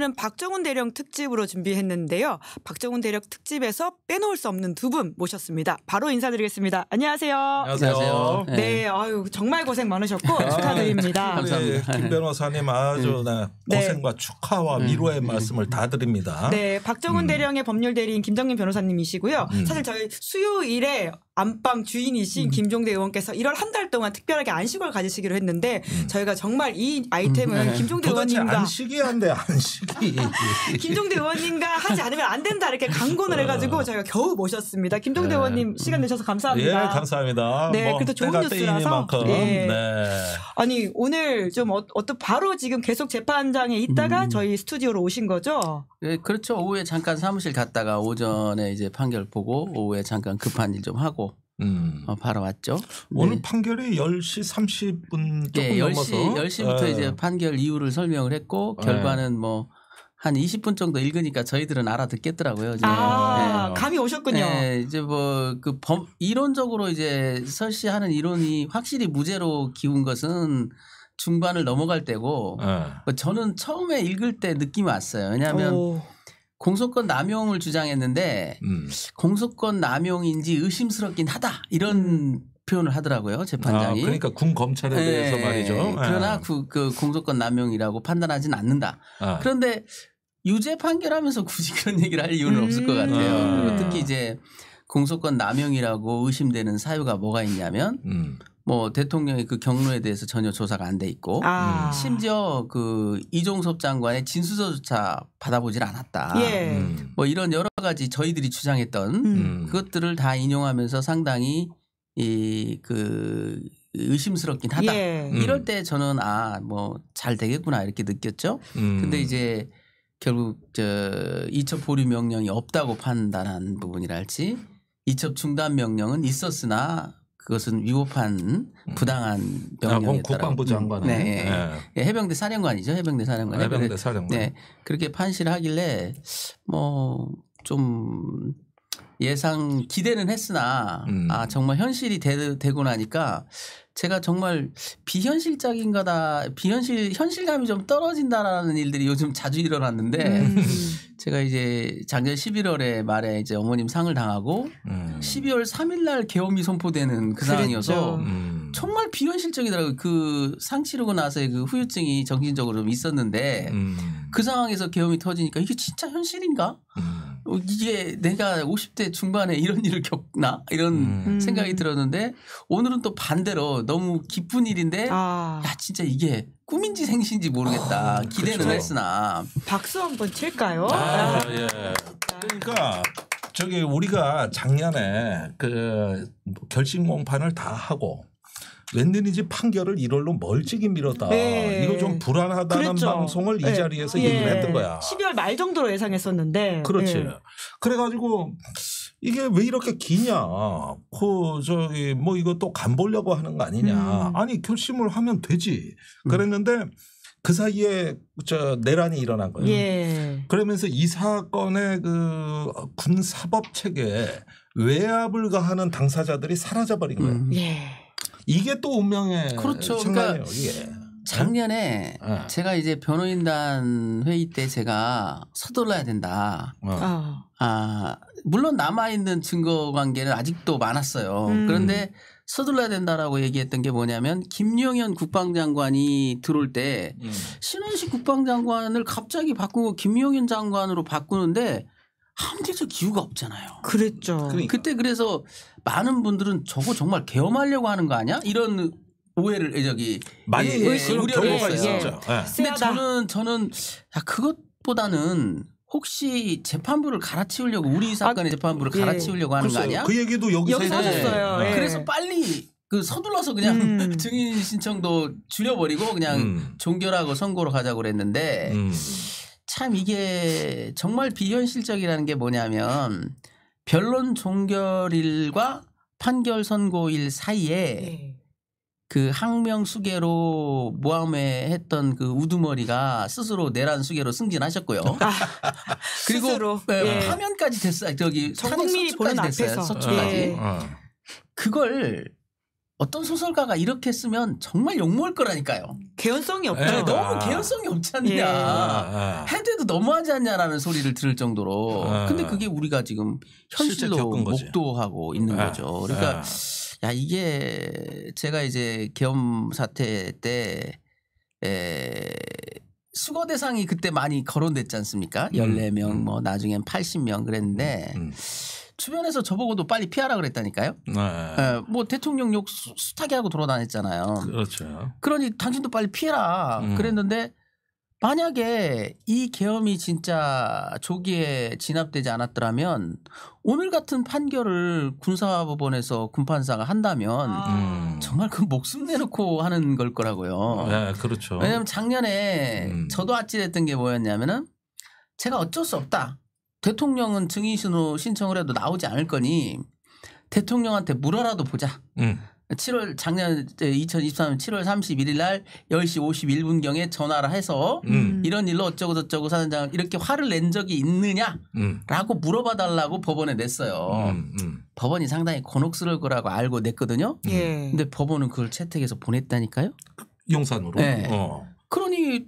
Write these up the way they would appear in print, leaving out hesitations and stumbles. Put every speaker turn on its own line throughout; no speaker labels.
오늘은 박정훈 대령 특집으로 준비했는데요. 박정훈 대령 특집에서 빼놓을 수 없는 두 분 모셨습니다. 바로 인사드리겠습니다. 안녕하세요.
안녕하세요.
네, 아유 정말 고생 많으셨고 축하드립니다.
감사합니다. 김 변호사님 아주 고생과 축하와 위로의 말씀을 다 드립니다.
네, 박정훈 대령의 법률 대리인 김정민 변호사님이시고요. 사실 저희 수요일에 안방 주인이신 김종대 의원께서 1월 한 달 동안 특별하게 안식을 가지시기로 했는데 저희가 정말 이 아이템은 김종대 의원님과
안식이 한데 안식이
김종대 의원님과 하지 않으면 안 된다 이렇게 강권을 해가지고 저희가 겨우 모셨습니다. 김종대 의원님 시간 내셔서 감사합니다.
예, 감사합니다.
네, 그래도 좋은 뉴스라서.
네.
아니 오늘 좀 어떤 바로 지금 계속 재판장에 있다가 저희 스튜디오로 오신 거죠?
네, 그렇죠. 오후에 잠깐 사무실 갔다가 오전에 이제 판결 보고 오후에 잠깐 급한 일 좀 하고 바로 왔죠.
오늘
네.
판결이 10시 30분 조금
네,
넘어서
10시부터 이제 판결 이유를 설명을 했고 결과는 뭐 한 20분 정도 읽으니까 저희들은 알아듣겠더라고요. 이제.
감이 오셨군요.
네, 이제 뭐 그 이론적으로 이제 설시하는 이론이 확실히 무죄로 기운 것은 중반을 넘어갈 때고 저는 처음에 읽을 때 느낌이 왔어요. 왜냐하면 공소권 남용을 주장했는데 공소권 남용인지 의심스럽긴 하다 이런 표현을 하더라고요. 재판장이.
그러니까 군 검찰에 대해서 말이죠.
그러나 그 공소권 남용이라고 판단하지는 않는다. 그런데 유죄 판결하면서 굳이 그런 얘기를 할 이유는 없을 것 같아요. 그리고 특히 이제 공소권 남용이라고 의심되는 사유가 뭐가 있냐면 뭐 대통령의 그 경로에 대해서 전혀 조사가 안 돼 있고 심지어 그 이종섭 장관의 진술서조차 받아보질 않았다. 뭐 이런 여러 가지 저희들이 주장했던 그것들을 다 인용하면서 상당히 그 의심스럽긴 하다. 이럴 때 저는 뭐 잘 되겠구나 이렇게 느꼈죠. 근데 이제 결국 이첩 보류 명령이 없다고 판단한 부분이랄지 이첩 중단 명령은 있었으나 그것은 위법한 부당한 명령이었다.
국방부 장관은.
네. 해병대 사령관이죠. 해병대 사령관.
해병대 사령관.
네. 그렇게 판시를 하길래 뭐 좀 예상 기대는 했으나 정말 현실이 되고 나니까 제가 정말 현실감이 좀 떨어진다라는 일들이 요즘 자주 일어났는데 제가 이제 작년 11월에 말에 이제 어머님 상을 당하고 12월 3일 날 계엄이 선포되는 그 상황이어서 정말 비현실적이더라고요. 그 상 치르고 나서의 그 후유증이 정신적으로 좀 있었는데 그 상황에서 계엄이 터지니까 이게 진짜 현실인가? 이게 내가 50대 중반에 이런 일을 겪나? 이런 생각이 들었는데 오늘은 또 반대로 너무 기쁜 일인데 야 진짜 이게 꿈인지 생신지 모르겠다. 기대는
그렇죠.
했으나.
박수 한번 칠까요?
예. 그러니까 저기 우리가 작년에 그 결심 공판을 다 하고 웬일인지 판결을 1월로 멀찍이 미뤘다. 이거 좀 불안하다는 방송을 이 자리에서 얘기를 했던 거야.
12월 말 정도로 예상했었는데.
그렇지. 그래가지고 이게 왜 이렇게 기냐. 저기 뭐 이거 또 간 보려고 하는 거 아니냐. 아니 결심을 하면 되지. 그랬는데 그 사이에 내란이 일어난 거예요. 그러면서 이 사건의 그 군 사법 체계에 외압을 가하는 당사자들이 사라져버린 거예요. 이게 또 운명의
그렇죠.
장난이에요.
그러니까
이게.
작년에 제가 이제 변호인단 회의 때 제가 서둘러야 된다. 물론 남아있는 증거 관계는 아직도 많았어요. 그런데 서둘러야 된다라고 얘기했던 게 뭐냐면 김용현 국방장관이 들어올 때 신원식 국방장관을 갑자기 바꾸고 김용현 장관으로 바꾸는데 합리적 이유가 없잖아요.
그랬죠.
그때 그래서 많은 분들은 저거 정말 계엄하려고 하는 거 아니야? 이런 오해를
많이
우려를 했어요.
근데
저는 그것보다는 혹시 재판부를 갈아치우려고 우리 사건의 재판부를 갈아치우려고 하는 거 아니야?
그 얘기도 여기서
했었어요.
그래서 빨리 서둘러서 그냥 증인 신청도 줄여버리고 그냥 종결하고 선고로 가자고 그랬는데 참 이게 정말 비현실적이라는 게 뭐냐면 변론 종결일과 판결 선고일 사이에 그 항명 수계로 모함했던 그 우두머리가 스스로 내란 수계로 승진하셨고요. 그리고
스스로.
파면까지 됐어요. 저기
전국민이 보는 앞에서.
서초까지. 그걸 어떤 소설가가 이렇게 쓰면 정말 욕먹을 거라니까요.
개연성이 없죠.
네, 너무 개연성이 없지 않냐. 해도 해도 너무하지 않냐라는 소리를 들을 정도로. 근데 그게 우리가 지금 현실로 목도하고 있는 거죠. 그러니까 야 이게 제가 이제 계엄 사태 때 수거 대상이 그때 많이 거론됐지 않습니까? 14명 뭐 나중엔 80명 그랬는데 주변에서 저보고도 빨리 피하라 그랬다니까요. 뭐 대통령 욕 숱하게 하고 돌아다녔잖아요.
그렇죠.
그러니 당신도 빨리 피해라 그랬는데 만약에 이 계엄이 진짜 조기에 진압되지 않았더라면 오늘 같은 판결을 군사법원에서 군판사가 한다면 정말 그 목숨 내놓고 하는 걸 거라고요.
네, 그렇죠.
왜냐하면 작년에 저도 아찔했던 게 뭐였냐면은 제가 어쩔 수 없다. 대통령은 증인 신청을 해도 나오지 않을 거니 대통령한테 물어라도 보자. 작년 2023년 7월 31일 날 10시 51분경에 전화를 해서 이런 일로 어쩌고 저쩌고 사단장 이렇게 화를 낸 적이 있느냐라고 물어봐 달라고 법원에 냈어요. 법원이 상당히 곤혹스러울 거라고 알고 냈거든요. 근데 법원은 그걸 채택해서 보냈다니까요.
용산으로.
네. 그러니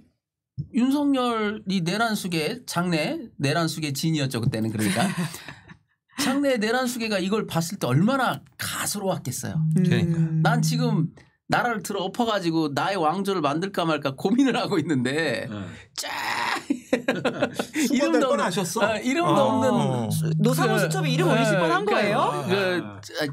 윤석열이 내란수계 장내 내란수계 진이었죠 그때는. 그러니까 장내 내란수계가 이걸 봤을 때 얼마나 가스로웠겠어요.
그러니까.
난 지금 나라를 들어 엎어가지고 나의 왕조를 만들까 말까 고민을 하고 있는데
이름도 뻔하셨어.
이름도 없는
노사모 수첩에 이름 올리실 뻔한 거예요?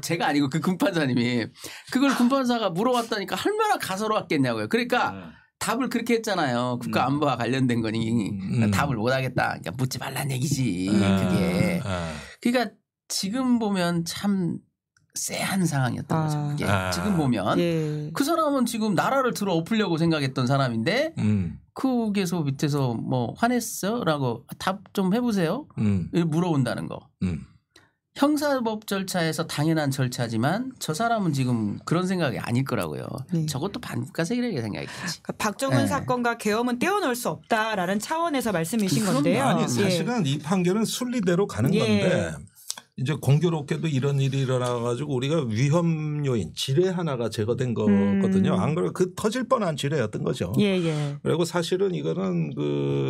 제가 아니고 그 군판사님이 그걸 군판사가 물어봤다니까 얼마나 가스로웠겠냐고요. 그러니까 답을 그렇게 했잖아요. 국가안보와 관련된 거니 답을 못하겠다. 그러니까 묻지 말란 얘기지. 그게. 그러니까 지금 보면 참 쎄한 상황이었던 거죠. 그게. 지금 보면 그 사람은 지금 나라를 들어 엎으려고 생각했던 사람인데 거기에서 밑에서 뭐 화냈어? 라고 답 좀 해보세요. 물어본다는 거. 형사법 절차에서 당연한 절차지만 저 사람은 지금 그런 생각이 아닐 거라고요. 저것도 반국가세력의 생각이겠지.
그러니까 박정훈 사건과 계엄은 떼어놓을 수 없다라는 차원에서 말씀이신 건데요.
아니 사실은 이 판결은 순리대로 가는 건데 이제 공교롭게도 이런 일이 일어나가지고 우리가 위험 요인 지뢰 하나가 제거된 거거든요. 안 그래도 그 터질 뻔한 지뢰였던 거죠. 그리고 사실은 이거는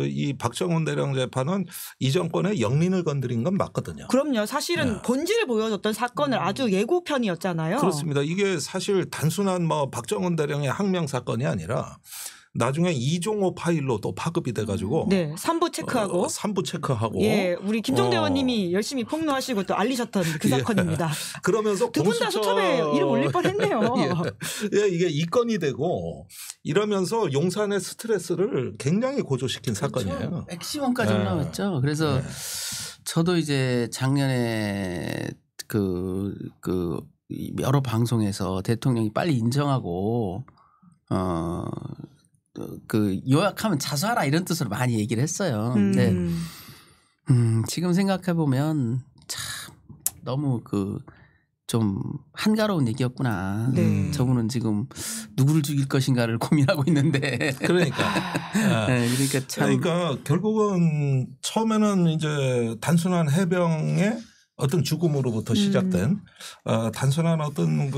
이 박정훈 대령 재판은 이 정권의 영린을 건드린 건 맞거든요.
그럼요. 사실은 본질을 보여줬던 사건을 아주 예고편이었잖아요.
그렇습니다. 이게 사실 단순한 뭐 박정훈 대령의 항명 사건이 아니라 나중에 이종호 파일로 또 파급이 돼가지고
3부 체크하고
3부 체크하고
우리 김종대 의원님이 열심히 폭로하시고 또 알리셨던 그 사건입니다.
그러면서
두 분 다 수첩에 이름 올릴 뻔했네요.
이게 이 건이 되고 이러면서 용산의 스트레스를 굉장히 고조시킨 사건이에요.
맥시멈까지 올라왔죠. 그래서 저도 이제 작년에 그 여러 방송에서 대통령이 빨리 인정하고 그 요약하면 자수하라 이런 뜻으로 많이 얘기를 했어요. 근데 지금 생각해 보면 참 너무 좀 한가로운 얘기였구나. 저분은 지금 누구를 죽일 것인가를 고민하고 있는데.
그러니까 결국은 처음에는 이제 단순한 해병의 어떤 죽음으로부터 시작된 단순한 어떤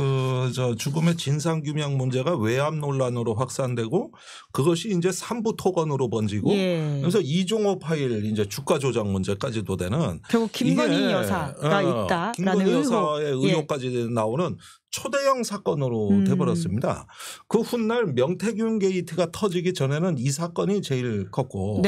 죽음의 진상 규명 문제가 외압 논란으로 확산되고 그것이 이제 3부 토건으로 번지고 그래서 이종호 파일 이제 주가 조작 문제까지도 되는
결국 김건희 여사가 있다라는
김건희 여사의 의혹까지 나오는 초대형 사건으로 돼버렸습니다. 그 훗날 명태균 게이트가 터지기 전에는 이 사건이 제일 컸고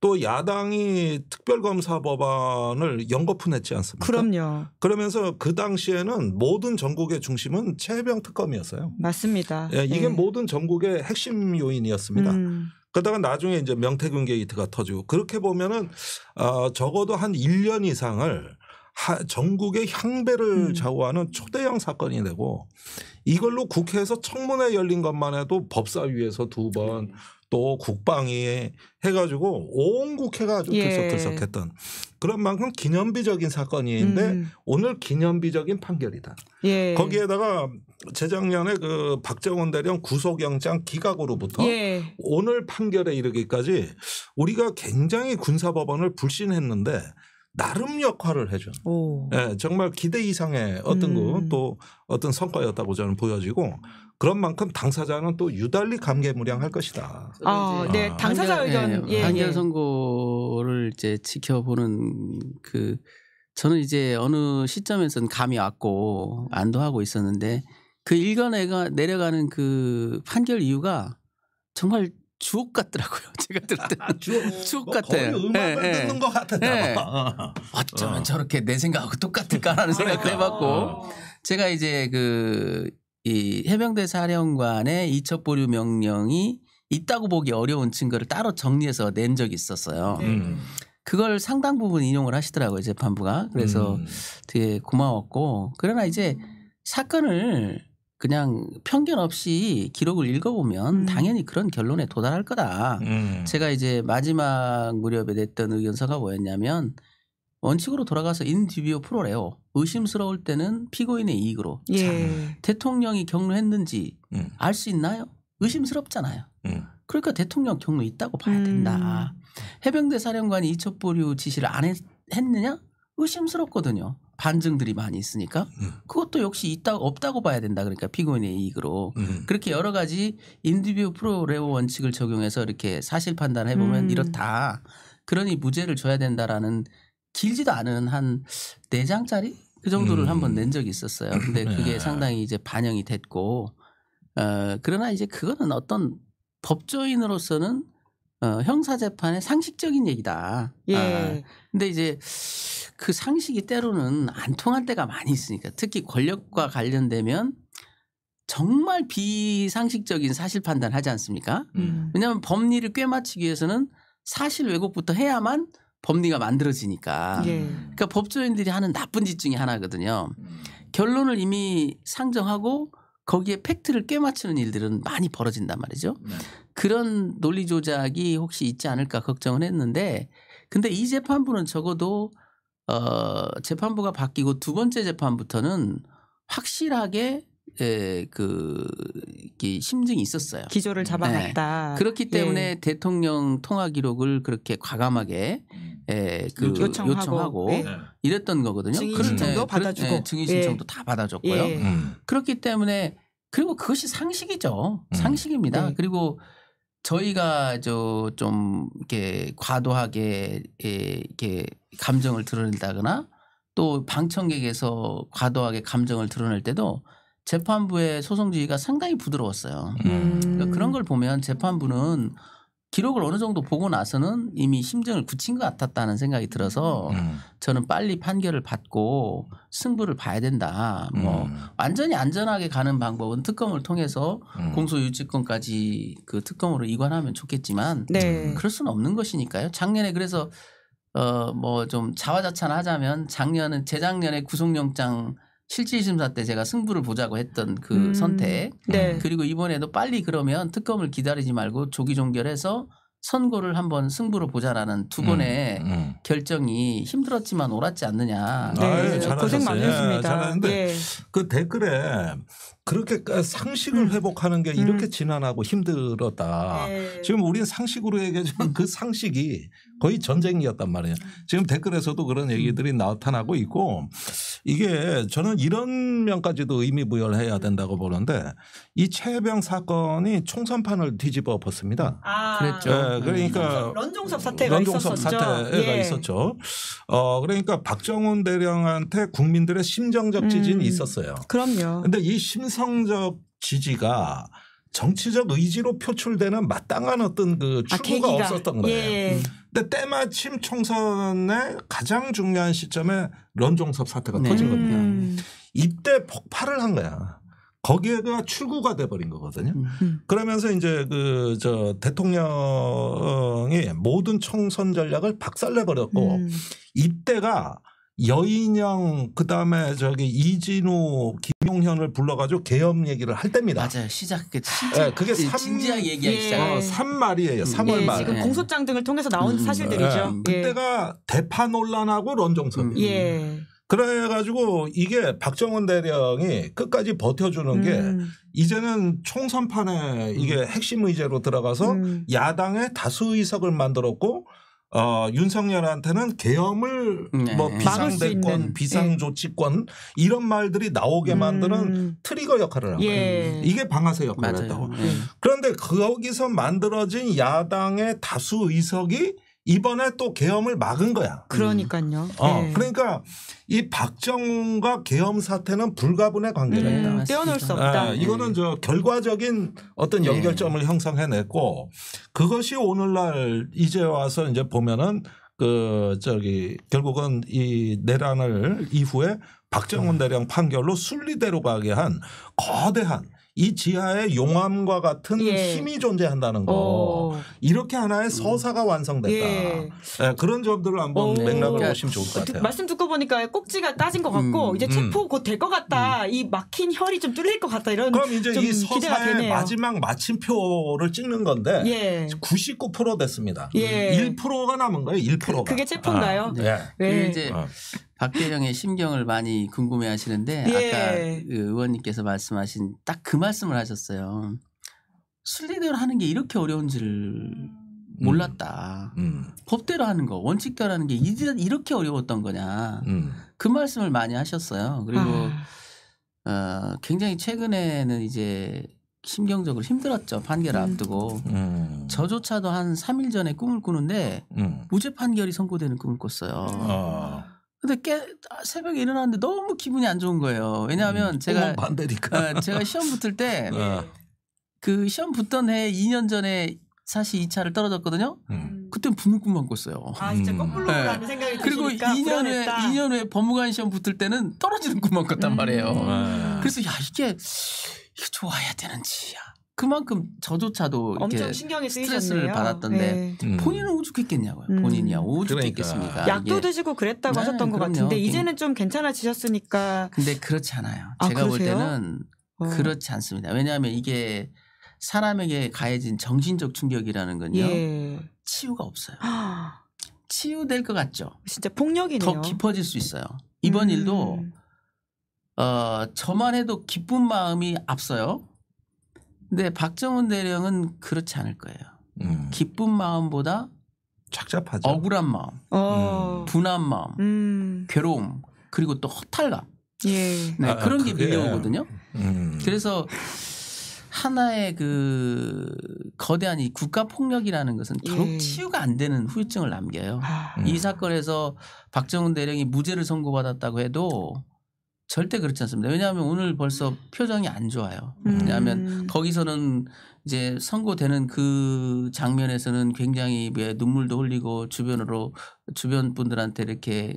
또 야당이 특별검사 법안을 연거푸냈지 않습니까?
그럼요.
그러면서 그 당시에는 모든 전국의 중심은 최혜병 특검이었어요.
맞습니다.
이게 모든 전국의 핵심 요인이었습니다. 그러다가 나중에 이제 명태균 게이트가 터지고 그렇게 보면은 적어도 한 1년 이상을 전국의 향배를 좌우하는 초대형 사건이 되고 이걸로 국회에서 청문회 열린 것만 해도 법사위에서 2번 또 국방위 해가지고 온 국회가 아주 들썩들썩했던 그런 만큼 기념비적인 사건인데 오늘 기념비적인 판결이다. 거기에다가 재작년에 그 박정훈 대령 구속영장 기각으로부터 오늘 판결에 이르기까지 우리가 굉장히 군사법원을 불신했는데 나름 역할을 해준 예, 정말 기대 이상의 어떤 또 어떤 성과였다고 저는 보여지고 그런 만큼 당사자는 또 유달리 감개무량할 것이다.
네, 당사자 의견
판결 선고를 이제 지켜보는 저는 이제 어느 시점에서는 감이 왔고 안도하고 있었는데 그 내려가는 그 판결 이유가 정말 주옥 같더라고요. 제가 들을 때는 주옥 같아요.
음악을 듣는 것 같았다.
어쩌면 저렇게 내 생각하고 똑같을까라는 생각도 해봤고 제가 이제 이 해병대 사령관의 이첩 보류 명령이 있다고 보기 어려운 증거를 따로 정리해서 낸 적이 있었어요. 그걸 상당 부분 인용을 하시더라고요, 재판부가. 그래서 되게 고마웠고 그러나 이제 사건을 그냥 편견 없이 기록을 읽어보면 당연히 그런 결론에 도달할 거다. 제가 이제 마지막 무렵에 냈던 의견서가 뭐였냐면 원칙으로 돌아가서 인디비오 프로레오 의심스러울 때는 피고인의 이익으로 대통령이 경로했는지 알 수 있나요? 의심스럽잖아요. 그러니까 대통령 경로 있다고 봐야 된다. 해병대 사령관이 이첩 보류 지시를 안 했느냐? 의심스럽거든요. 반증들이 많이 있으니까 그것도 역시 없다고 봐야 된다. 그러니까 피고인의 이익으로 그렇게 여러 가지 인디비오 프로레오 원칙을 적용해서 이렇게 사실 판단을 해보면 이렇다. 그러니 무죄를 줘야 된다라는 길지도 않은 한 4장짜리 그 정도를 한번 낸 적이 있었어요. 근데 그게 상당히 이제 반영이 됐고 그러나 이제 그거는 어떤 법조인으로서는 형사재판의 상식적인 얘기다. 근데 이제 그 상식이 때로는 안 통할 때가 많이 있으니까 특히 권력과 관련되면 정말 비상식적인 사실 판단을 하지 않습니까? 왜냐하면 법리를 꿰맞추기 위해서는 사실 왜곡부터 해야만 법리가 만들어지니까. 그러니까 법조인들이 하는 나쁜 짓 중에 하나거든요. 결론을 이미 상정하고 거기에 팩트를 꿰맞추는 일들은 많이 벌어진단 말이죠. 그런 논리 조작이 혹시 있지 않을까 걱정을 했는데 근데 이 재판부는 적어도 재판부가 바뀌고 두 번째 재판부터는 확실하게 심증이 있었어요.
기조를 잡아갔다.
그렇기 때문에 대통령 통화 기록을 그렇게 과감하게 요청하고 이랬던 거거든요.
증인 신청도 받아주고.
증인 신청도 다 받아줬고요. 그렇기 때문에 그리고 그것이 상식이죠. 상식입니다. 그리고 저희가 좀 이렇게 과도하게 이렇게 감정을 드러낸다거나 또 방청객에서 과도하게 감정을 드러낼 때도 재판부의 소송지휘가 상당히 부드러웠어요. 그러니까 그런 걸 보면 재판부는 기록을 어느 정도 보고 나서는 이미 심증을 굳힌 것 같았다는 생각이 들어서 저는 빨리 판결을 받고 승부를 봐야 된다. 뭐 완전히 안전하게 가는 방법은 특검을 통해서 공소유지권까지 그 특검으로 이관하면 좋겠지만 그럴 수는 없는 것이니까요. 작년에 그래서 뭐 좀 자화자찬하자면 재작년에 구속영장 실질심사 때 제가 승부를 보자고 했던 그 선택 그리고 이번에도 빨리 그러면 특검을 기다리지 말고 조기 종결해서 선고를 한번 승부로 보자라는 두 번의 결정이 힘들었지만 옳았지 않느냐.
고생 많으셨습니다.
잘하는데 그 댓글에 그렇게 상식을 회복하는 게 이렇게 지난하고 힘들었다. 지금 우리는 상식으로 얘기하지만 그 상식이 거의 전쟁이었단 말이에요. 지금 댓글에서도 그런 얘기들이 나타나고 있고 이게 저는 이런 면까지도 의미부여를 해야 된다고 보는데 이 최해병 사건이 총선판을 뒤집어 엎었습니다.
그랬죠.
그러니까 런종섭 사태가
있었죠. 그러니까 박정훈 대령한테 국민들의 심정적 지지는 있었어요.
그럼요.
그런데 이 심성적 지지가 정치적 의지로 표출되는 마땅한 어떤 그 출구가 없었던 거예요. 근데 때마침 총선의 가장 중요한 시점에 런종섭 사태가 터진 겁니다. 이때 폭발을 한 거야. 거기에가 출구가 돼버린 거거든요. 그러면서 이제 대통령이 모든 총선 전략을 박살내버렸고 이때가 여인영 그다음에 이진우 김용현을 불러가지고 계엄 얘기를 할 때입니다.
맞아요.
그게
진지하게 얘기하기 시작해요.
3말이에요. 3월 말.
지금 공소장 등을 통해서 나온 사실들이죠.
그때가 대파 논란하고 런종섭이에요. 그래가지고 이게 박정훈 대령이 끝까지 버텨주는 게 이제는 총선판에 이게 핵심 의제로 들어가서 야당의 다수 의석을 만들었고 윤석열한테는 계엄을 뭐 비상대권, 비상조치권 이런 말들이 나오게 만드는 트리거 역할을 한 거예요. 이게 방아쇠 역할을 했다고. 그런데 거기서 만들어진 야당의 다수 의석이 이번에 또 계엄을 막은 거야.
그러니까요.
그러니까 이 박정훈과 계엄 사태는 불가분의 관계가 있다.
떼어놓을 수 없다.
이거는 저 결과적인 어떤 연결점을 형성해냈고 그것이 오늘날 이제 와서 이제 보면은 결국은 이 내란을 이후에 박정훈 대령 판결로 순리대로 가게 한 거대한 이 지하에 용암과 같은 힘이 존재한다는 거. 이렇게 하나의 서사가 완성됐다. 그런 점들을 한번 맥락을 보시면 좋을 것 같아요.
말씀 듣고 보니까 꼭지가 따진 것 같고 이제 체포 곧 될 것 같다. 이 막힌 혈이 좀 뚫릴 것 같다. 이런
그럼 이제
좀
이 서사의 마지막 마침표를 찍는 건데 99% 됐습니다. 1%가 남은 거예요. 1%가.
그게 체포인가요?
이제 박 대령의 심경을 많이 궁금해하시는데 아까 그 의원님께서 말씀하신 딱 그 말씀을 하셨어요. 순리대로 하는 게 이렇게 어려운 줄을 몰랐다. 법대로 하는 거, 원칙대로 하는 게 이렇게 어려웠던 거냐. 그 말씀을 많이 하셨어요. 그리고 굉장히 최근에는 이제 심경적으로 힘들었죠. 판결을 앞두고. 저조차도 한 3일 전에 꿈을 꾸는데 무죄 판결이 선고되는 꿈을 꿨어요. 근데 새벽에 일어났는데 너무 기분이 안 좋은 거예요. 왜냐하면 제가 시험 붙을 때 그 시험 붙던 해 2년 전에 사실 2차를 떨어졌거든요. 그때는 붙는 꿈만 꿨어요.
진짜 거꾸로라는 생각이 드시니까
그리고 2년 후에 법무관 시험 붙을 때는 떨어지는 꿈만 꿨단 말이에요. 그래서 이게 좋아야 되는지. 그만큼 저조차도
엄청 신경이
스트레스를 받았던데 본인은 오죽했겠냐고요. 본인이야 오죽했겠습니까.
약도 드시고 그랬다고 하셨던 것 같은데 이제는 좀 괜찮아지셨으니까.
근데 그렇지 않아요. 제가 볼 때는 그렇지 않습니다. 왜냐하면 이게 사람에게 가해진 정신적 충격이라는 건요. 치유가 없어요. 치유될 것 같죠.
진짜 폭력이네요.
더 깊어질 수 있어요. 이번 일도 저만 해도 기쁜 마음이 앞서요. 근데 박정훈 대령은 그렇지 않을 거예요. 기쁜 마음보다
착잡하죠.
억울한 마음, 분한 마음, 괴로움 그리고 또 허탈감 그런 게 밀려오거든요. 그래서 하나의 그 거대한 이 국가 폭력이라는 것은 결국 치유가 안 되는 후유증을 남겨요. 이 사건에서 박정훈 대령이 무죄를 선고받았다고 해도 절대 그렇지 않습니다. 왜냐하면 오늘 벌써 표정이 안 좋아요. 왜냐하면 거기서는 이제 선고되는 그 장면에서는 굉장히 눈물도 흘리고 주변 분들한테 이렇게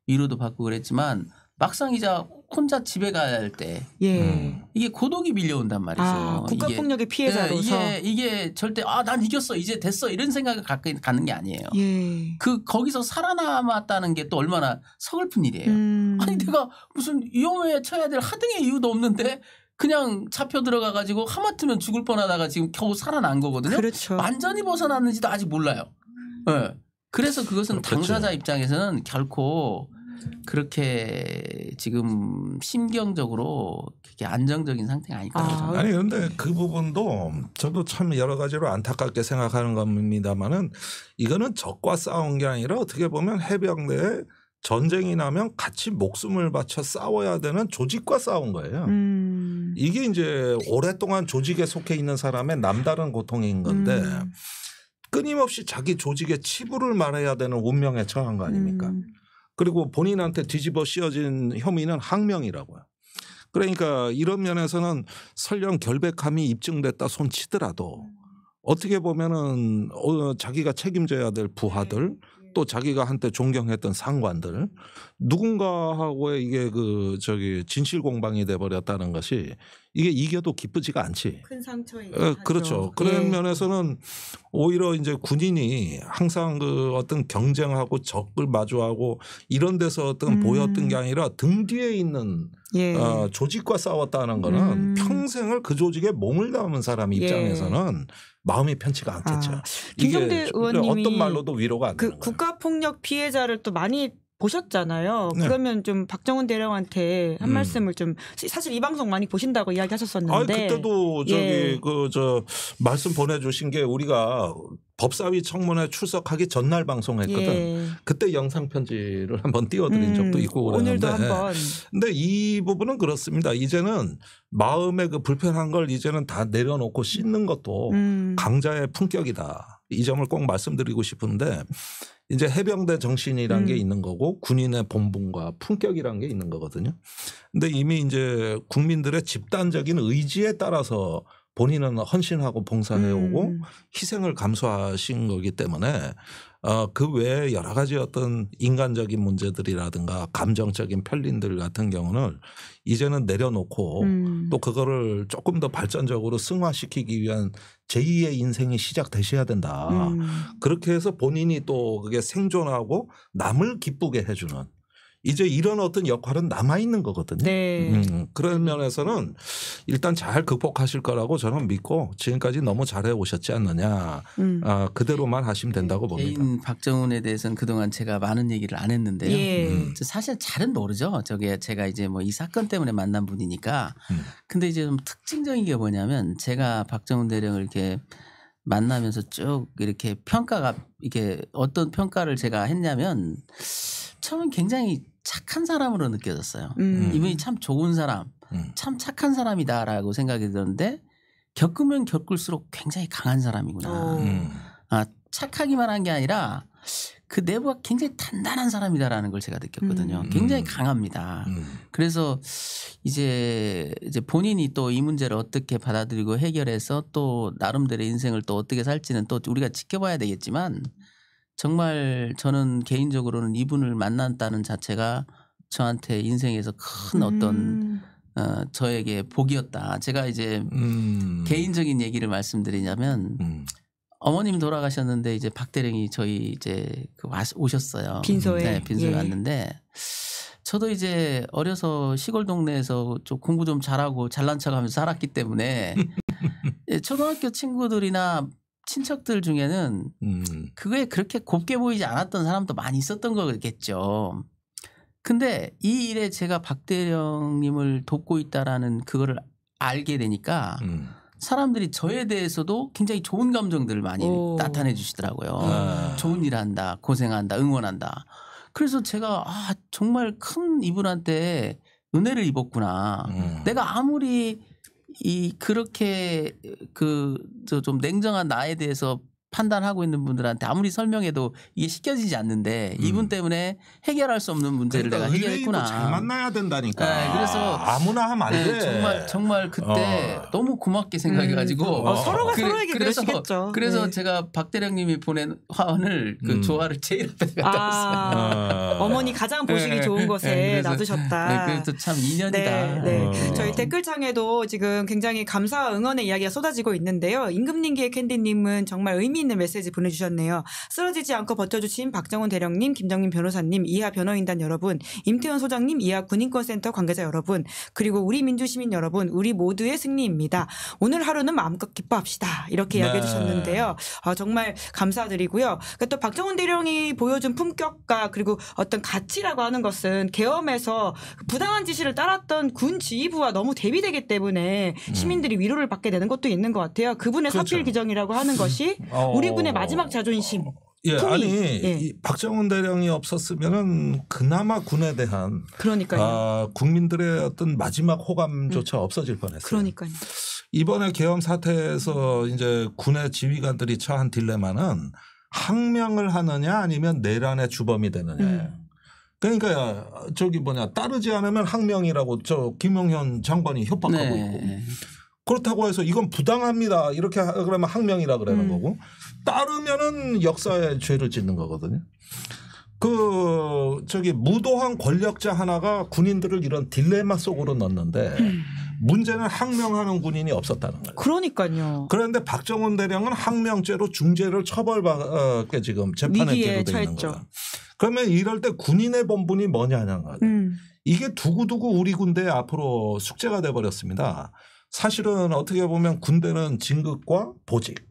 위로도 받고 그랬지만 막상 이제 혼자 집에 갈 때 이게 고독이 밀려온단 말이죠.
국가폭력의 피해자로서
이게 절대 난 이겼어 이제 됐어 이런 생각을 갖는 게 아니에요. 거기서 살아남았다는 게 또 얼마나 서글픈 일이에요. 아니 내가 무슨 위험에 처해야 될 하등의 이유도 없는데 그냥 잡혀 들어가 가지고 하마터면 죽을 뻔하다가 지금 겨우 살아난 거거든요.
그렇죠.
완전히 벗어났는지도 아직 몰라요. 그래서 그것은 당사자 입장에서는 결코 그렇게 지금 심경적으로 그렇게 안정적인 상태가 아닐 거라고 생각합니다.
아니 그런데 그 부분도 저도 참 여러 가지로 안타깝게 생각하는 겁니다만은 이거는 적과 싸운 게 아니라 어떻게 보면 해병대에 전쟁이 나면 같이 목숨을 바쳐 싸워야 되는 조직과 싸운 거예요. 이게 이제 오랫동안 조직에 속해 있는 사람의 남다른 고통인 건데 끊임없이 자기 조직의 치부를 말해야 되는 운명에 처한 거 아닙니까? 그리고 본인한테 뒤집어 씌워진 혐의는 항명이라고요. 그러니까 이런 면에서는 설령 결백함이 입증됐다 손치더라도 어떻게 보면은 자기가 책임져야 될 부하들 또 자기가 한때 존경했던 상관들 누군가하고의 이게 진실 공방이 돼 버렸다는 것이 이게 이겨도 기쁘지가 않지.
큰 상처인
그렇죠. 그런 면에서는 오히려 이제 군인이 항상 그 어떤 경쟁하고 적을 마주하고 이런 데서 어떤 보였던 게 아니라 등 뒤에 있는 조직과 싸웠다는 거는 평생을 그 조직에 몸을 담은 사람 입장에서는 마음이 편치가 않겠죠.
김종대 의원님이
어떤 말로도 위로가 안 되는 거예요.
국가폭력 피해자를 또 많이 보셨잖아요.
네.
그러면 좀 박정훈 대령한테 한 말씀을 좀 사실 이 방송 많이 보신다고 이야기하셨었는데
그때도 저기 말씀 보내주신 게 우리가 법사위 청문회 출석하기 전날 방송했거든. 그때 영상 편지를 한번 띄워드린 적도 있고 그러는데.
오늘도 한번.
근데 이 부분은 그렇습니다. 이제는 마음의 그 불편한 걸 이제는 다 내려놓고 씻는 것도 강자의 품격이다. 이 점을 꼭 말씀드리고 싶은데 이제 해병대 정신이란 게 있는 거고 군인의 본분과 품격이란 게 있는 거거든요. 근데 이미 이제 국민들의 집단적인 의지에 따라서 본인은 헌신하고 봉사해오고 희생을 감수하신 거기 때문에 그 외에 여러 가지 어떤 인간적인 문제들이라든가 감정적인 편린들 같은 경우는 이제는 내려놓고 또 그거를 조금 더 발전적으로 승화시키기 위한 제2의 인생이 시작되셔야 된다. 그렇게 해서 본인이 또 그게 생존하고 남을 기쁘게 해주는 이제 이런 어떤 역할은 남아있는 거거든요.
네.
그런 면에서는 일단 잘 극복하실 거라고 저는 믿고 지금까지 너무 잘해 오셨지 않느냐. 그대로만 하시면 된다고 봅니다.
개인 박정훈에 대해서는 그동안 제가 많은 얘기를 안 했는데요. 사실 잘은 모르죠. 저게 제가 이제 뭐 이 사건 때문에 만난 분이니까. 근데 이제 좀 특징적인 게 뭐냐면 제가 박정훈 대령을 이렇게 만나면서 쭉 이렇게 평가가 이게 어떤 평가를 제가 했냐면 처음엔 굉장히 착한 사람으로 느껴졌어요. 이분이 참 좋은 사람, 참 착한 사람이다라고 생각이 들었는데 겪으면 겪을수록 굉장히 강한 사람이구나. 착하기만 한 게 아니라 그 내부가 굉장히 단단한 사람이다라는 걸 제가 느꼈거든요. 굉장히 강합니다. 그래서 이제 본인이 또 이 문제를 어떻게 받아들이고 해결해서 또 나름대로 인생을 또 어떻게 살지는 또 우리가 지켜봐야 되겠지만 정말 저는 개인적으로는 이분을 만났다는 자체가 저한테 인생에서 큰 어떤 저에게 복이었다. 제가 이제 개인적인 얘기를 말씀드리냐면 어머님 돌아가셨는데 이제 박 대령이 저희 이제 오셨어요.
빈소에.
네, 빈소에 왔는데 저도 이제 어려서 시골 동네에서 좀 공부 좀 잘하고 잘난 척하면서 살았기 때문에 초등학교 친구들이나 친척들 중에는 그거에 그렇게 곱게 보이지 않았던 사람도 많이 있었던 거겠죠. 근데 이 일에 제가 박 대령님을 돕고 있다라는 그거를 알게 되니까 사람들이 저에 대해서도 굉장히 좋은 감정들을 많이 나타내 주시더라고요. 좋은 일 한다, 고생한다, 응원한다. 그래서 제가 정말 큰 이분한테 은혜를 입었구나. 내가 아무리 그렇게 좀 냉정한 나에 대해서 판단하고 있는 분들한테 아무리 설명해도 이게 시켜지지 않는데 이분 때문에 해결할 수 없는 문제를
그러니까
내가 해결했구나.
잘 만나야 된다니까.
네, 그래서
아무나 하면 안 돼.
정말 그때 너무 고맙게 생각해가지고
서로가 서로에게 그러시겠죠.
그래서 제가 박 대령님이 보낸 화환을 그 조화를 제일 앞에 갖다 놨어요.
어머니 가장 보시기 좋은 곳에 놔두셨다.
그래서 참 인연이다.
네. 저희 댓글창에도 지금 굉장히 감사와 응원의 이야기가 쏟아지고 있는데요. 임금님기의 캔디님은 정말 의미 있는 메시지 보내주셨네요. 쓰러지지 않고 버텨주신 박정훈 대령님, 김정민 변호사님, 이하 변호인단 여러분, 임태원 소장님, 이하 군인권센터 관계자 여러분, 그리고 우리 민주시민 여러분, 우리 모두의 승리입니다. 오늘 하루는 마음껏 기뻐합시다. 이렇게 이야기해 주셨는데요. 정말 감사드리고요. 그러니까 또 박정훈 대령이 보여준 품격과 그리고 어떤 가치라고 하는 것은 계엄에서 부당한 지시를 따랐던 군 지휘부와 너무 대비되기 때문에 시민들이 위로를 받게 되는 것도 있는 것 같아요. 그분의 사필 기정이라고 하는 것이 우리 군의 마지막 자존심.
이 박정훈 대령이 없었으면은 그나마 군에 대한
그러니까요.
국민들의 어떤 마지막 호감조차 없어질 뻔했어요.
그러니까요.
이번에 계엄 사태에서 이제 군의 지휘관들이 처한 딜레마는 항명을 하느냐 아니면 내란의 주범이 되느냐. 그러니까 따르지 않으면 항명이라고 김용현 장관이 협박하고 있고. 그렇다고 해서 이건 부당합니다. 이렇게 그러면 항명이라 그러는 거고 따르면은 역사의 죄를 짓는 거거든요. 무도한 권력자 하나가 군인들을 이런 딜레마 속으로 넣는데 문제는 항명하는 군인이 없었다는 거예요.
그러니까요.
그런데 박정훈 대령은 항명죄로 중죄를 처벌받게 지금 재판에 제도되어 있는 거예요. 그러면 이럴 때 군인의 본분이 뭐냐는 거예요. 이게 두고두고 우리 군대 앞으로 숙제가 돼버렸습니다. 사실은 어떻게 보면 군대는 진급과 보직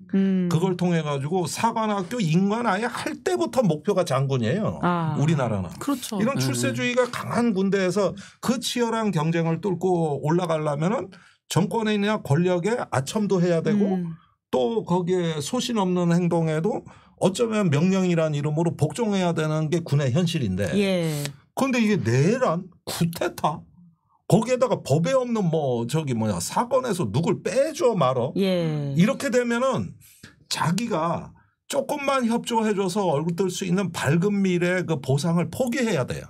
그걸 통해 가지고 사관학교 인관아예 할 때부터 목표가 장군이에요. 우리나라는.
그렇죠.
이런 출세주의가 강한 군대에서 그 치열한 경쟁을 뚫고 올라가려면은 정권에 있느냐 권력에 아첨도 해야 되고 또 거기에 소신 없는 행동에도 어쩌면 명령이라는 이름으로 복종해야 되는 게 군의 현실인데.
예.
그런데 이게 내란 쿠데타 거기에다가 법에 없는 사건에서 누굴 빼줘 말어.
예.
이렇게 되면은 자기가 조금만 협조해줘서 얼굴 뜰 수 있는 밝은 미래 그 보상을 포기해야 돼요.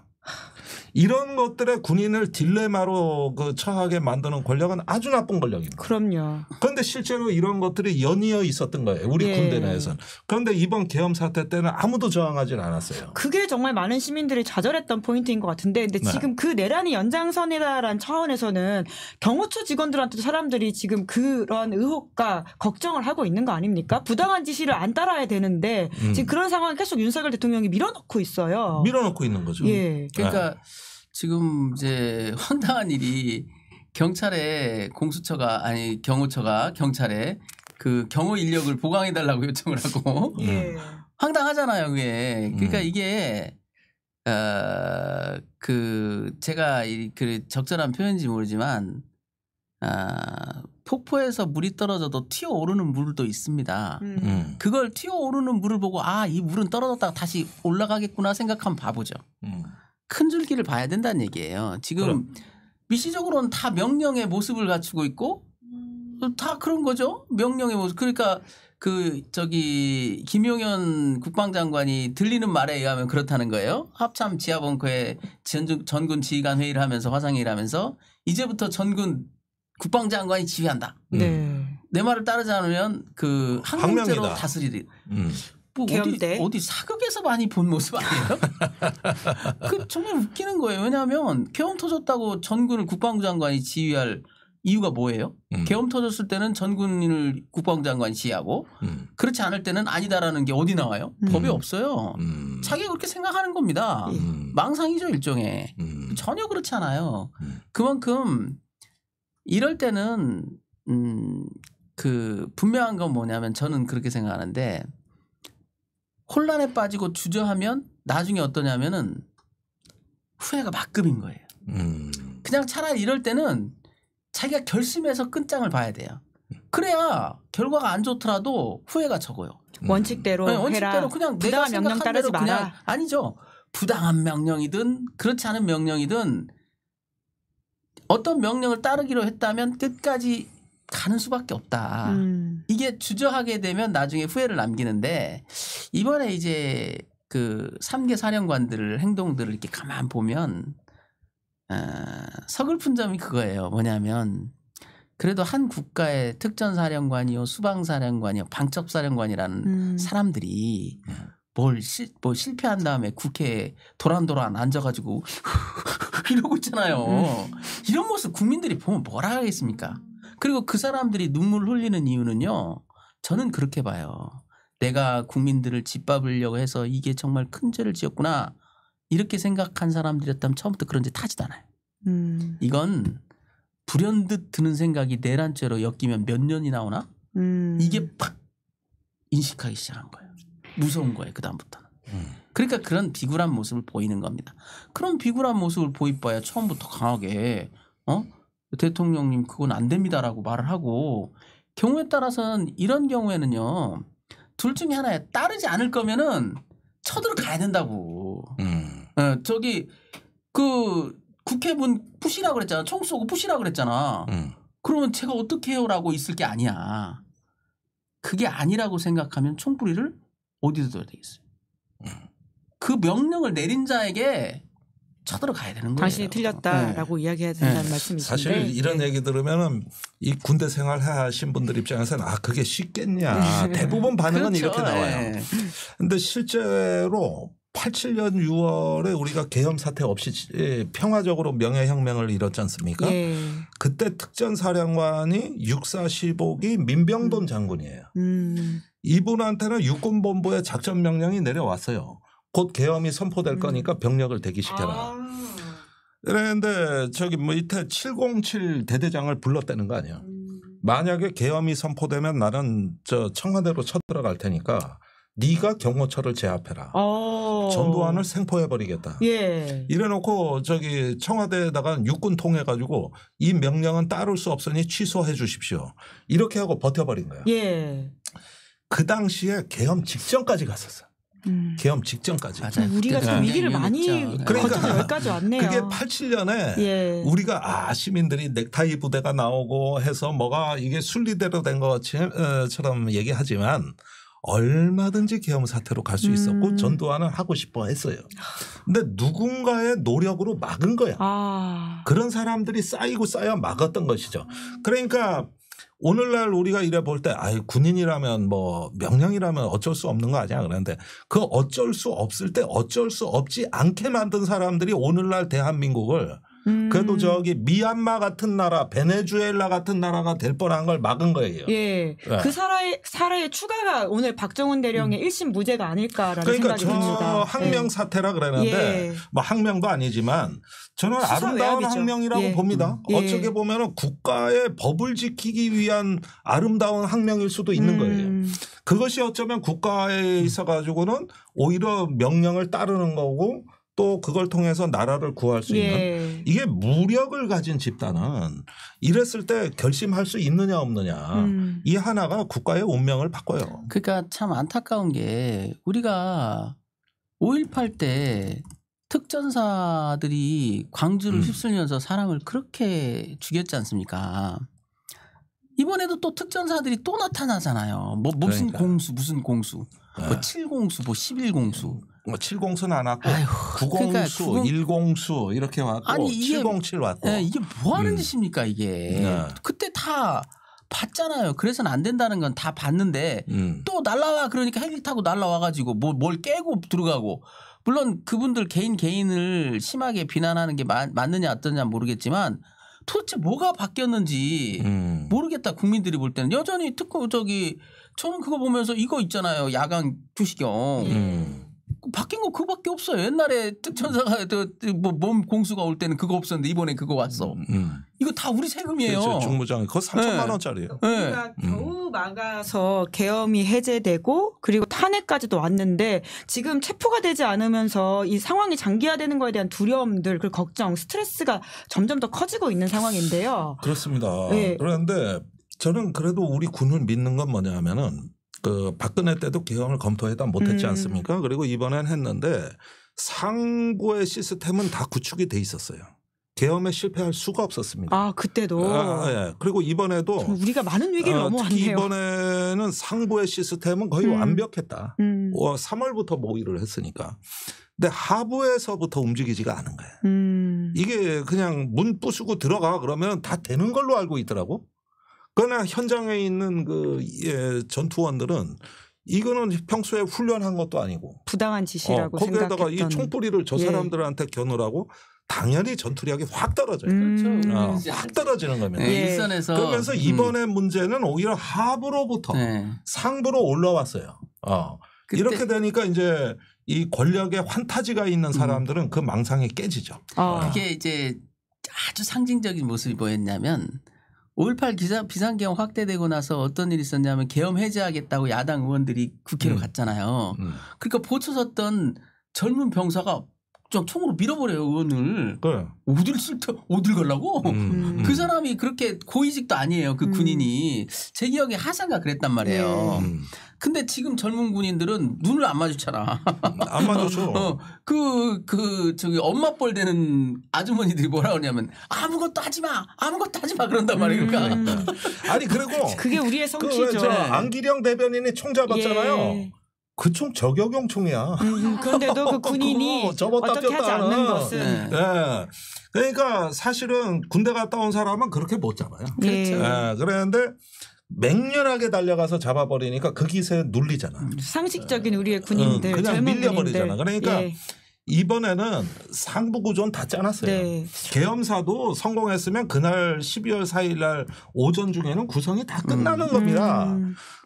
이런 것들의 군인을 딜레마로 처하게 만드는 권력은 아주 나쁜 권력입니다.
그럼요.
그런데 실제로 이런 것들이 연이어 있었던 거예요. 우리 군대 내에서는. 그런데 이번 계엄 사태 때는 아무도 저항하진 않았어요.
그게 정말 많은 시민들이 좌절했던 포인트인 것 같은데 근데 지금 그 내란이 연장선이다라는 차원에서는 경호처 직원들한테도 사람들이 지금 그런 의혹과 걱정을 하고 있는 거 아닙니까? 부당한 지시를 안 따라야 되는데 지금 그런 상황을 계속 윤석열 대통령이 밀어넣고 있어요.
밀어넣고 있는 거죠.
예.
그러니까 지금 이제 황당한 일이 경찰에 경호처가 경찰에 그 경호 인력을 보강해 달라고 요청을 하고
예.
황당하잖아요, 그게. 그러니까 이게 제가 그 적절한 표현인지 모르지만 폭포에서 물이 떨어져도 튀어오르는 물도 있습니다. 그걸 튀어오르는 물을 보고 이 물은 떨어졌다가 다시 올라가겠구나 생각하면 바보죠. 큰 줄기를 봐야 된다는 얘기예요. 지금 미시적으로는 다 명령의 모습을 갖추고 있고 다 그런 거죠. 명령의 모습. 그러니까 김용현 국방장관이 들리는 말에 의하면 그렇다는 거예요. 합참 지하벙커에 전군 지휘관 회의를 하면서 화상회의를 하면서 이제부터 전군 국방장관이 지휘한다. 내 말을 따르지 않으면 그 항명제로 다스리리. 뭐 어디 사극에서 많이 본 모습 아니에요? 그 정말 웃기는 거예요. 왜냐하면 계엄 터졌다고 전군을 국방부 장관이 지휘할 이유가 뭐예요? 계엄 터졌을 때는 전군을 국방부 장관이 지휘하고 그렇지 않을 때는 아니다라는 게 어디 나와요? 법에 없어요. 자기가 그렇게 생각하는 겁니다. 망상이죠, 일종의. 전혀 그렇지 않아요. 그만큼 이럴 때는 그 분명한 건 뭐냐면 저는 그렇게 생각하는데 혼란에 빠지고 주저하면 나중에 어떠냐면은 후회가 막급인 거예요. 그냥 차라리 이럴 때는 자기가 결심해서 끝장을 봐야 돼요. 그래야 결과가 안 좋더라도 후회가 적어요.
원칙대로
원칙대로 그냥 내가
명령 따르지 마라.
그냥 아니죠. 부당한 명령이든 그렇지 않은 명령이든 어떤 명령을 따르기로 했다면 끝까지 가는 수밖에 없다. 이게 주저하게 되면 나중에 후회를 남기는데 이번에 이제 그 3개 사령관들 행동들을 이렇게 가만 보면 서글픈 점이 그거예요. 뭐냐면 그래도 한 국가의 특전사령관이요, 수방사령관이요, 방첩사령관이라는 사람들이 뭘 실패한 다음에 국회에 도란도란 앉아가지고 이러고 있잖아요. 이런 모습 국민들이 보면 뭐라 하겠습니까? 그리고 그 사람들이 눈물 흘리는 이유는요. 저는 그렇게 봐요. 내가 국민들을 짓밟으려고 해서 이게 정말 큰 죄를 지었구나. 이렇게 생각한 사람들이었다면 처음부터 그런 짓 하지도 않아요. 이건 불현듯 드는 생각이 내란죄로 엮이면 몇 년이 나오나? 이게 팍 인식하기 시작한 거예요. 무서운 거예요. 그다음부터는. 그러니까 그런 비굴한 모습을 보이는 겁니다. 그런 비굴한 모습을 보이봐야 처음부터 강하게 대통령님 그건 안 됩니다라고 말을 하고 경우에 따라서는 이런 경우에는요. 둘 중에 하나에 따르지 않을 거면은 쳐들어가야 된다고. 그 국회문 푸시라고 그랬잖아. 총 쏘고 푸시라고 그랬잖아. 그러면 제가 어떻게 해요라고 있을 게 아니야. 그게 아니라고 생각하면 총뿌리를 어디다 둬야 되겠어요. 그 명령을 내린 자에게 쳐들어가야 되는 거예요.
당신이 틀렸다라고 이야기해야 된다는 말씀이신데.
사실 이런 얘기 들으면은 이 군대 생활 하신 분들 입장에서는 그게 쉽겠냐. 대부분 반응은
그렇죠.
이렇게 나와요. 그런데 실제로 87년 6월에 우리가 계엄 사태 없이 평화적으로 명예혁명을 이뤘지 않습니까? 그때 특전사령관이 육사시복이 민병돈 장군이에요. 이분한테는 육군본부의 작전명령이 내려왔어요. 곧 계엄이 선포될 거니까 병력을 대기시켜라. 그런데 이때 707 대대장을 불렀다는 거 아니에요. 만약에 계엄이 선포되면 나는 저 청와대로 쳐들어갈 테니까 네가 경호처를 제압해라. 전두환을 생포해버리겠다.
예.
이래놓고 저기 청와대에다가 육군 통해가지고 이 명령은 따를 수 없으니 취소해 주십시오. 이렇게 하고 버텨버린 거야.
예.
그 당시에 계엄 직전까지 갔었어. 계엄 직전까지.
맞아요.
우리가 좀 위기를 많이 거쳐서 여기까지 왔네요.
그게 87년에
예.
우리가 시민들이 넥타이 부대가 나오고 해서 뭐가 이게 순리대로 된 것처럼 얘기하지만 얼마든지 계엄 사태로 갈 수 있었고 전두환은 하고 싶어 했어요. 근데 누군가의 노력으로 막은 거야. 그런 사람들이 쌓이고 쌓여 막았던 것이죠. 그러니까 오늘날 우리가 이래 볼 때 군인이라면 뭐 명령이라면 어쩔 수 없는 거 아니야. 그런데 그 어쩔 수 없을 때 어쩔 수 없지 않게 만든 사람들이 오늘날 대한민국을 그래도 저기 미얀마 같은 나라, 베네수엘라 같은 나라가 될 뻔한 걸 막은 거예요.
예. 네. 그 사례의 추가가 오늘 박정훈 대령의 1심 무죄가 아닐까라는 생각이 듭니다.
그러니까 저 항명 사태라 그러는데 뭐 항명도 아니지만 저는 아름다운 외압이죠. 항명이라고 봅니다. 어떻게 보면 국가의 법을 지키기 위한 아름다운 항명일 수도 있는 거예요. 그것이 어쩌면 국가에 있어 가지고는 오히려 명령을 따르는 거고 또 그걸 통해서 나라를 구할 수 있는 이게 무력을 가진 집단은 이랬을 때 결심할 수 있느냐 없느냐 이 하나가 국가의 운명을 바꿔요.
그러니까 참 안타까운 게 우리가 5.18 때 특전사들이 광주를 휩쓸면서 사람을 그렇게 죽였지 않습니까? 이번에도 또 특전사들이 또 나타나잖아요. 뭐 무슨 그러니까. 공수 무슨 공수 뭐 7공수 뭐 11공수
뭐 7공수는 안 왔고 9공수, 그러니까 1공수 이렇게 왔고 아니, 707 왔고.
이게 뭐 하는 짓입니까 이게. 그때 다 봤잖아요. 그래서는 안 된다는 건 다 봤는데 또 날라와 그러니까 헬기 타고 날라와 가지고 뭘 깨고 들어가고 물론 그분들 개인을 심하게 비난하는 게 맞느냐 어떠냐 모르겠지만 도대체 뭐가 바뀌었는지 모르겠다. 국민들이 볼 때는 여전히 저는 그거 보면서 이거 있잖아요. 야간 투시경. 바뀐 거 그거밖에 없어요. 옛날에 특전사가 몸 공수가 올 때는 그거 없었는데 이번에 그거 왔어. 이거 다 우리 세금이에요.
그렇죠. 중무장이 그거 3천만 원짜리예요.
우리가 겨우 막아서 계엄이 해제되고 그리고 탄핵까지도 왔는데 지금 체포가 되지 않으면서 이 상황이 장기화되는 거에 대한 두려움들, 그 걱정, 스트레스가 점점 더 커지고 있는 상황인데요.
그렇습니다. 네. 그런데 저는 그래도 우리 군을 믿는 건 뭐냐 하면은 그 박근혜 때도 계엄을 검토해다 못했지 않습니까? 그리고 이번엔 했는데 상부의 시스템은 다 구축이 돼 있었어요. 계엄에 실패할 수가 없었습니다.
그때도.
예. 그리고 이번에도
우리가 많은 위기를 넘어왔네요.
특히 이번에는 상부의 시스템은 거의 완벽했다. 3월부터 모의를 했으니까. 근데 하부에서부터 움직이지가 않은 거예요. 이게 그냥 문 부수고 들어가 그러면 다 되는 걸로 알고 있더라고. 그러나 현장에 있는 전투원들은 이거는 평소에 훈련한 것도 아니고
부당한 지시라고
거기에다가
생각했던.
이 총뿌리를 저 사람들한테 겨누라고 당연히 전투력이 확 떨어져요.
그렇죠.
확 떨어지는 겁니다.
일선에서.
그러면서 이번에 문제는 오히려 하부로부터 상부로 올라왔어요. 이렇게 되니까 이제 이 권력의 환타지가 있는 사람들은 그 망상이 깨지죠.
그게 이제 아주 상징적인 모습이 뭐였냐면 5.18 비상계엄 확대되고 나서 어떤 일이 있었냐면 계엄 해제하겠다고 야당 의원들이 국회로 갔잖아요. 그러니까 보초 섰던 젊은 병사가 총으로 밀어버려요 의원을.
그래.
어딜 가려고? 그 사람이 그렇게 고위직도 아니에요. 그 군인이. 제 기억에 하사가 그랬단 말이에요. 근데 지금 젊은 군인들은 눈을 안 마주쳐라.
안 마주쳐.
저기 엄마뻘 되는 아주머니들이 뭐라 그러냐면 아무것도 하지 마. 아무것도 하지 마. 그런단 말이에요. 그러니까.
아니 그리고
그게 우리의 성취죠.
안기령 대변인이 총 잡았잖아요. 그 총 저격용 총이야.
그런데도 그 군인이 어떻게 하지 않는 것은.
네. 그러니까 사실은 군대 갔다 온 사람은 그렇게 못 잡아요.
그렇죠.
그런데 맹렬하게 달려가서 잡아버리니까 그 기세에 눌리잖아.
상식적인 우리의 군인들.
그냥 밀려버리잖아. 그러니까 이번에는 상부 구조는 다 짜놨어요. 계엄사도 성공했으면 그날 12월 4일 날 오전 중에는 구성이 다 끝나는 겁니다.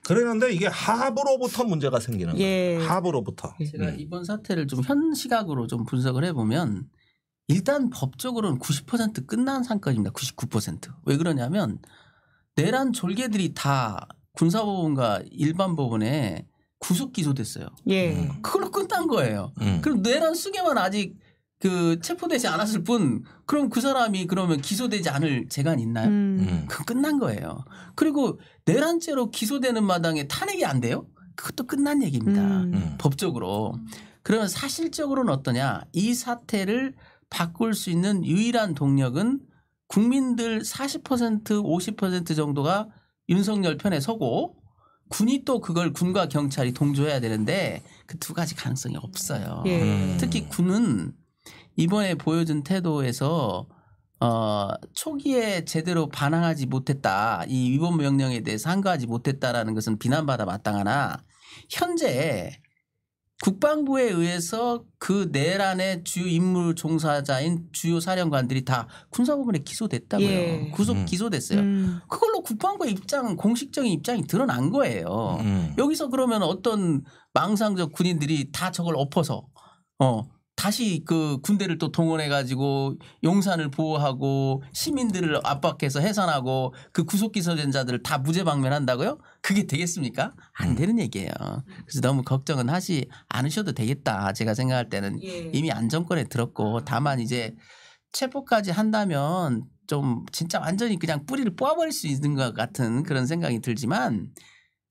그러는데 이게 하부로부터 문제가 생기는 거예요. 하부로부터.
제가 이번 사태를 좀 현 시각으로 좀 분석을 해보면 일단 법적으로는 90% 끝난 사건입니다. 99%. 왜 그러냐면 내란 졸개들이 다 군사법원과 일반법원에 구속 기소됐어요.
예.
그걸로 끝난 거예요. 그럼 내란 수개만 아직 그 체포되지 않았을 뿐 그럼 그 사람이 그러면 기소되지 않을 재간이 있나요? 그건 끝난 거예요. 그리고 내란죄로 기소되는 마당에 탄핵이 안 돼요? 그것도 끝난 얘기입니다. 법적으로. 그러면 사실적으로는 어떠냐. 이 사태를 바꿀 수 있는 유일한 동력은 국민들 40% 50% 정도가 윤석열 편에 서고 군이 또 그걸 군과 경찰이 동조해야 되는데 그 두 가지 가능성이 없어요.
예.
특히 군은 이번에 보여준 태도에서 초기에 제대로 반항하지 못했다. 이 위법 명령에 대해서 항거하지 못했다라는 것은 비난받아 마땅하나 현재 국방부에 의해서 그 내란의 주요 임무 종사자인 주요 사령관들이 다 군사법원에 기소됐다고요.
예.
구속 기소됐어요. 그걸로 국방부의 입장은 공식적인 입장이 드러난 거예요. 여기서 그러면 어떤 망상적 군인들이 다 저걸 엎어서 다시 그 군대를 또 동원해 가지고 용산을 보호하고 시민들을 압박해서 해산하고 그 구속 기소된 자들을 다 무죄 방면한다고요? 그게 되겠습니까? 안 되는 얘기예요. 그래서 너무 걱정은 하지 않으셔도 되겠다. 제가 생각할 때는 이미 안정권에 들었고 다만 이제 체포까지 한다면 좀 진짜 완전히 그냥 뿌리를 뽑아버릴 수 있는 것 같은 그런 생각이 들지만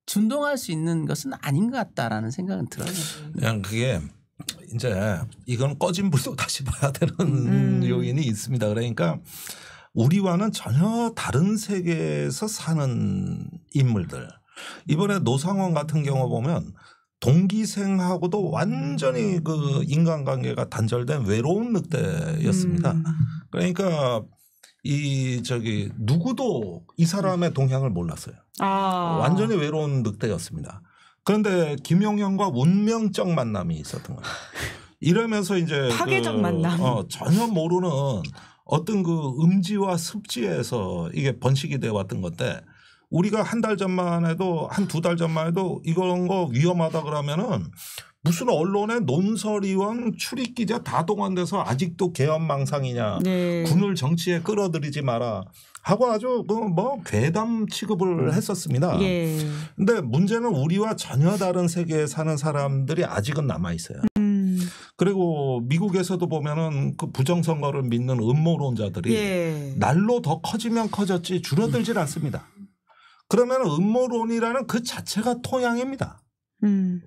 준동할 수 있는 것은 아닌 것 같다라는 생각은 들어요.
그냥 그게 이제 이건 꺼진 불도 다시 봐야 되는 요인이 있습니다. 그러니까 우리와는 전혀 다른 세계에서 사는 인물들. 이번에 노상원 같은 경우 보면 동기생하고도 완전히 그 인간관계가 단절된 외로운 늑대였습니다. 그러니까 누구도 이 사람의 동향을 몰랐어요. 완전히 외로운 늑대였습니다. 그런데 김용현과 운명적 만남이 있었던 거예요. 이러면서 이제
파괴적 만남.
전혀 모르는 어떤 그 음지와 습지에서 이게 번식이 되어 왔던 건데 우리가 한 달 전만 해도 한 두 달 전만 해도 이런 거 위험하다 그러면은 무슨 언론에 논설위원 출입기자 다 동원돼서 아직도 계엄망상이냐. 네. 군을 정치에 끌어들이지 마라. 하고 아주 괴담 취급을 했었습니다. 그런데 예. 문제는 우리와 전혀 다른 세계에 사는 사람들이 아직은 남아 있어요. 그리고 미국에서도 보면은 그 부정선거를 믿는 음모론자들이 예. 날로 더 커지면 커졌지 줄어들질 않습니다. 그러면 음모론이라는 그 자체가 토양입니다.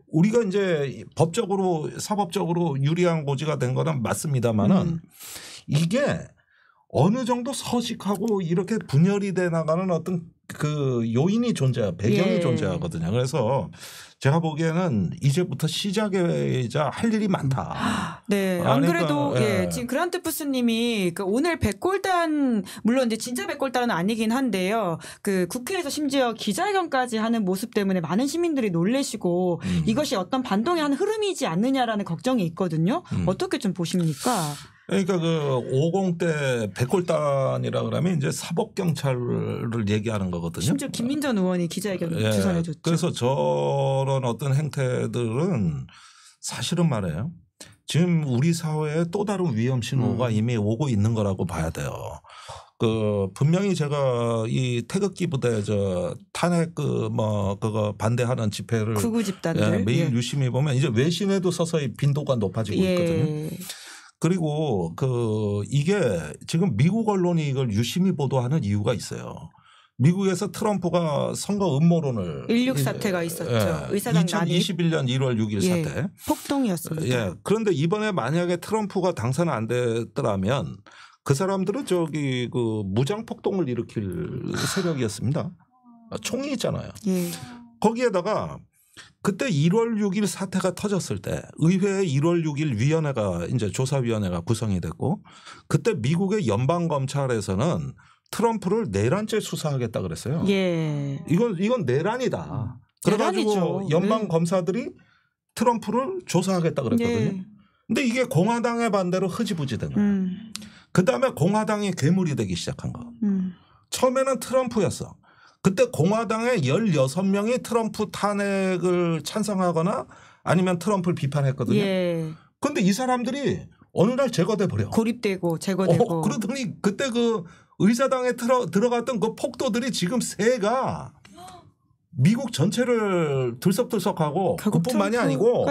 우리가 이제 법적으로 사법적으로 유리한 고지가 된 거는 맞습니다만은 이게 어느 정도 서식하고 이렇게 분열이 돼 나가는 어떤 그 요인이 배경이 예. 존재하거든요. 그래서 제가 보기에는 이제부터 시작이자 할 일이 많다.
네. 안 그래도 예. 지금 그란트 푸스님이 그 오늘 백골단 물론 이제 진짜 백골단은 아니긴 한데요. 그 국회에서 심지어 기자회견까지 하는 모습 때문에 많은 시민들이 놀래시고 이것이 어떤 반동의 한 흐름이지 않느냐라는 걱정이 있거든요. 어떻게 좀 보십니까?
그러니까 그 50대 백골단이라 그러면 이제 사법경찰을 얘기하는 거거든요.
심지어 김민전 의원이 기자회견
예.
주선해줬죠.
그래서 저런 어떤 행태들은 사실은 말이에요. 지금 우리 사회에 또 다른 위험 신호가 이미 오고 있는 거라고 봐야 돼요. 분명히 제가 이 태극기 부대 탄핵 그거 반대하는 집회를
극우 집단들
예, 매일 유심히 보면 이제 외신에도 서서히 빈도가 높아지고
예.
있거든요. 그리고 이게 지금 미국 언론이 이걸 유심히 보도하는 이유가 있어요. 미국에서 트럼프가 선거 음모론을
16 사태가 있었죠.
예,
의사당
2021년 1월 6일
예,
사태.
폭동이었습니다.
예. 그런데 이번에 만약에 트럼프가 당선 안 됐더라면 그 사람들은 무장 폭동을 일으킬 세력이었습니다. 총이 있잖아요.
예.
거기에다가 그때 1월 6일 사태가 터졌을 때 의회에 1월 6일 위원회가 이제 조사위원회가 구성이 됐고 그때 미국의 연방검찰에서는 트럼프를 내란죄 수사하겠다 그랬어요.
예.
이건 내란이다. 그래가지고 연방검사들이 트럼프를 조사하겠다 그랬거든요. 근데 이게 공화당의 반대로 흐지부지된 거예요. 그다음에 공화당이 괴물이 되기 시작한 거. 처음에는 트럼프였어. 그때 공화당의 16명이 트럼프 탄핵을 찬성하거나 아니면 트럼프를 비판했거든요. 그런데 이 사람들이 어느 날 제거돼 버려.
고립되고 제거되고.
그러더니 그때 그 의사당에 들어갔던 그 폭도들이 지금 새가 미국 전체를 들썩들썩하고 그뿐만이 아니고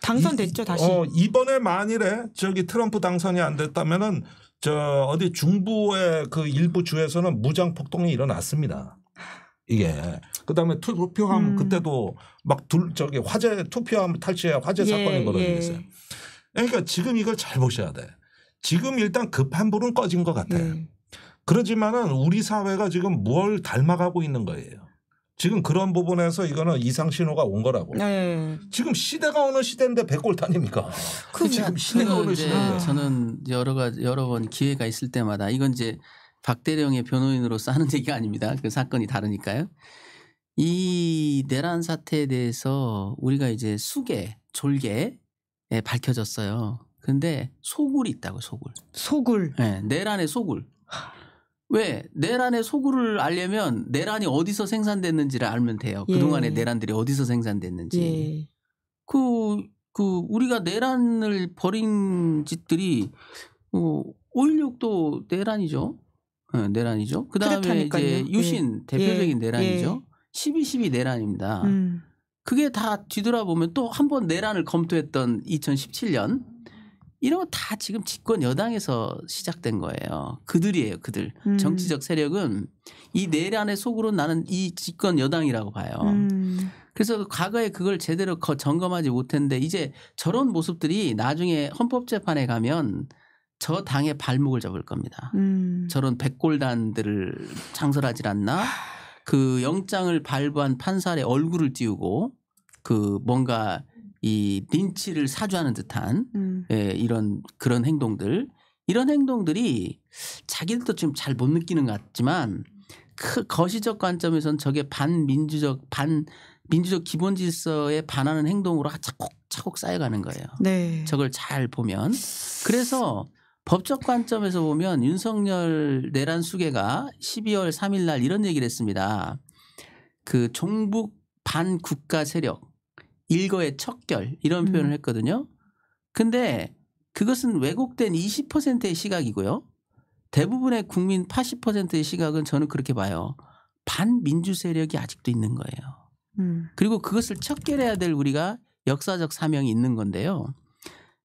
당선됐죠 다시.
이번에 만일에 저기 트럼프 당선이 안 됐다면은 저 어디 중부의 그 일부 주에서는 무장 폭동이 일어났습니다. 이게 그다음에 투표함 그때도 막 저기 화재 투표함 탈취해 화재 사건이 벌어지고 있어요. 그러니까 지금 이걸 잘 보셔야 돼. 지금 일단 급한 불은 꺼진 것 같아. 그렇지만은 우리 사회가 지금 뭘 닮아가고 있는 거예요. 지금 그런 부분에서 이거는 이상 신호가 온 거라고. 지금 시대가 어느 시대인데 백골탄입니까? 지금 시대가 어느 시대인데.
저는 여러 번 기회가 있을 때마다 이건 이제 박대령의 변호인으로서 하는 얘기가 아닙니다. 그 사건이 다르니까요. 이 내란 사태에 대해서 우리가 이제 수계, 졸개에 밝혀졌어요. 그런데 소굴이 있다고 소굴.
소굴.
네, 내란의 소굴. 왜? 내란의 소굴을 알려면 내란이 어디서 생산됐는지를 알면 돼요. 그동안의 내란들이 어디서 생산됐는지. 우리가 내란을 벌인 짓들이 5.16도 내란이죠. 네, 내란이죠. 그 다음에 이제 유신 대표적인 내란이죠. 12.12 내란입니다. 그게 다 뒤돌아보면 또 한 번 내란을 검토했던 2017년 이런 거 다 지금 집권 여당에서 시작된 거예요. 그들이에요. 그들. 정치적 세력은 이 내란의 속으로 나는 이 집권 여당이라고 봐요. 그래서 과거에 그걸 제대로 점검하지 못했는데 이제 저런 모습들이 나중에 헌법재판에 가면 저 당의 발목을 잡을 겁니다. 저런 백골단들을 창설하지 않나 그 영장을 발부한 판사의 얼굴을 띄우고 그 뭔가 이 린치를 사주하는 듯한 이런 그런 행동들 이런 행동들이 자기들도 지금 잘 못 느끼는 것 같지만 그 거시적 관점에서는 저게 반민주적 기본 질서에 반하는 행동으로 차곡차곡 쌓여가는 거예요.
네.
저걸 잘 보면 그래서 법적 관점에서 보면 윤석열 내란 수계가 12월 3일 날 이런 얘기를 했습니다. 그 종북 반국가 세력 일거의 척결 이런 표현을 했거든요. 근데 그것은 왜곡된 20%의 시각이고요. 대부분의 국민 80%의 시각은 저는 그렇게 봐요. 반민주 세력이 아직도 있는 거예요. 그리고 그것을 척결해야 될 우리가 역사적 사명이 있는 건데요.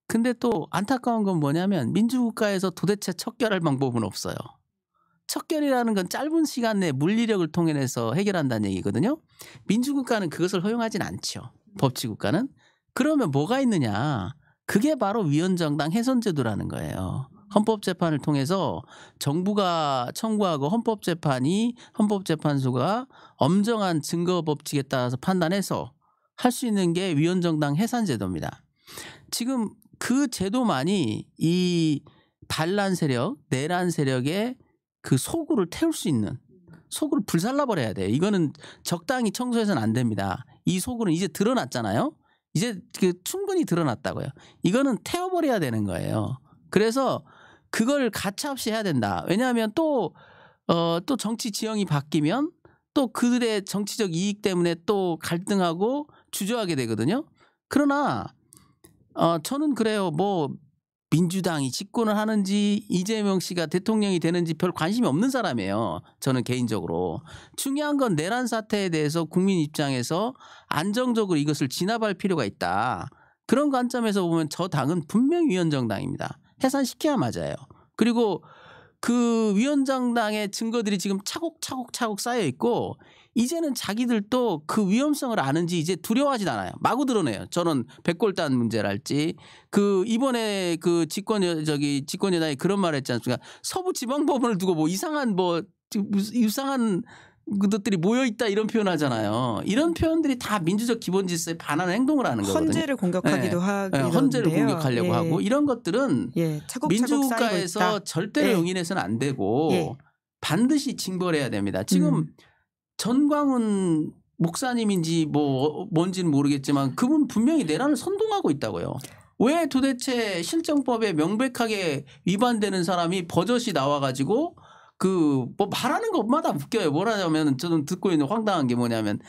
근데 또 안타까운 건 뭐냐면 민주국가에서 도대체 척결할 방법은 없어요. 척결이라는 건 짧은 시간 내에 물리력을 통해서 해결한다는 얘기거든요. 민주국가는 그것을 허용하진 않죠. 법치국가는. 그러면 뭐가 있느냐. 그게 바로 위헌정당 훼손제도라는 거예요. 헌법재판을 통해서 정부가 청구하고 헌법재판소가 엄정한 증거법칙에 따라서 판단해서 할 수 있는 게 위헌정당 해산제도입니다. 지금 그 제도만이 이 반란 세력, 내란 세력의 그 소굴을 태울 수 있는 소굴을 불살라버려야 돼요. 이거는 적당히 청소해서는 안 됩니다. 이 소굴은 이제 드러났잖아요. 이제 충분히 드러났다고요. 이거는 태워버려야 되는 거예요. 그래서 그걸 가차없이 해야 된다. 왜냐하면 또 정치 지형이 바뀌면 또 그들의 정치적 이익 때문에 또 갈등하고 주저하게 되거든요. 그러나 저는 그래요. 뭐 민주당이 집권을 하는지 이재명 씨가 대통령이 되는지 별 관심이 없는 사람이에요. 저는 개인적으로. 중요한 건 내란 사태에 대해서 국민 입장에서 안정적으로 이것을 진압할 필요가 있다. 그런 관점에서 보면 저 당은 분명히 위헌정당입니다. 해산시켜야 맞아요. 그리고 그 위헌정당의 증거들이 지금 차곡차곡 쌓여 있고 이제는 자기들도 그 위험성을 아는지 이제 두려워하진 않아요. 마구 드러내요. 저는 백골단 문제랄지 그 이번에 그 집권 여당이 그런 말을 했지 않습니까? 서부지방법원을 두고 뭐 이상한 그것들이 모여 있다 이런 표현하잖아요. 이런 표현들이 다 민주적 기본 질서에 반하는 행동을 하는 거거든요.
헌재를 공격하기도 하고
헌재를 공격하려고 하고 이런 것들은
차곡차곡
민주국가에서 절대로 용인해서는 안 되고 반드시 징벌해야 됩니다. 지금 전광훈 목사님인지 뭔지는 모르겠지만 그분 분명히 내란을 선동하고 있다고요. 왜 도대체 실정법에 명백하게 위반되는 사람이 버젓이 나와가지고 말하는 것마다 웃겨요. 뭐라냐면 저는 듣고 있는 황당한 게 뭐냐면